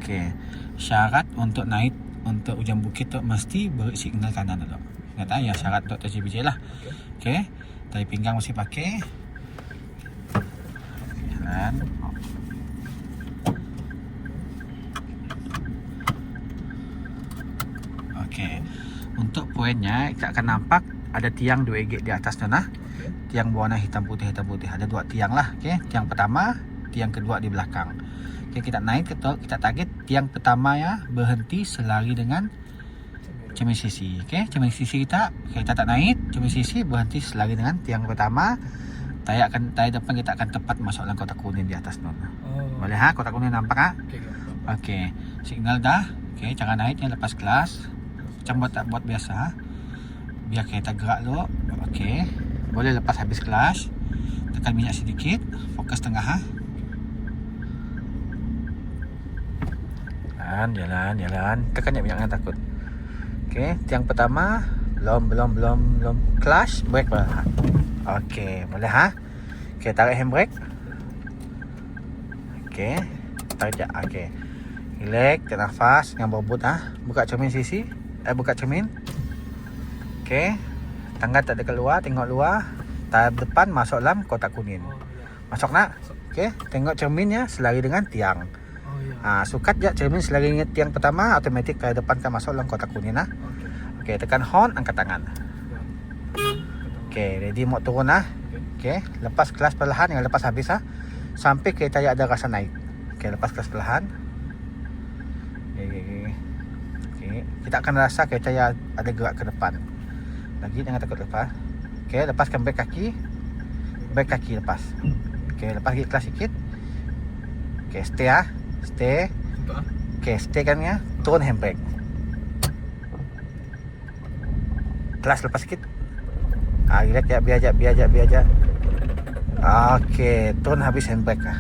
Okey. Syarat untuk naik untuk hujan bukit tu mesti beri signal kanan dulu. Ingat tak ya, syarat untuk TJBJ lah. Okey. Tali pinggang mesti pakai. Jalan. Okey. Untuk poinnya kita akan nampak ada tiang 2 gig di atas tu nah. Tiang berwarna hitam putih. Ada 2 tiang lah. Okey. Tiang pertama, tiang kedua di belakang. Okey, kita naik kita target tiang pertama ya berhenti selari dengan cermin sisi. Okey, cermin sisi kita tak naik, cermin sisi berhenti selari dengan tiang pertama. Tayar depan kita akan tepat masuk dalam kotak kuning di atas tu. Boleh ha, kotak kuning nampak ha? Okey, signal dah. Okey, cara naiknya lepas kelas. Macam buat biasa ha. Biar kereta gerak dulu. Okey. Boleh lepas habis kelas. Tekan minyak sedikit, fokus tengah ha. Jalan. Tekan minyak jangan takut. Okey, tiang pertama belum clutch, brake perlahan. Okey, boleh ha. Okey, tarik handbrake. Okey, tarik je. Okey. Relax, tarik nafas dengan berebut ha. Buka cermin sisi. Buka cermin. Okey. Tangga tak ada keluar, tengok luar. Tayar depan masuk dalam kotak kuning. Masuk nak? Okey, tengok cerminnya selari dengan tiang. Sukat je cermin selari dengan tiang pertama, automatik tayar depan kan masuk dalam kotak kuning nah. Okey, tekan horn, angkat tangan. Okey, ready mau turun lah. Okey, lepas kelas perlahan dengan lepas habis lah. Sampai kereta ada rasa naik. Okey, lepas kelas perlahan. Okey, kita akan rasa kereta ada gerak ke depan. Lagi jangan takut lepas. Okey, lepaskan brake kaki. Brake kaki lepas. Okey, lepas lagi kelas sikit. Okey, stay ah. Stay. Okey, stay kan ya. Turun handbrake. Kelas lepas sikit. Relax ya, biar aja. Okey, turun habis handbrake lah.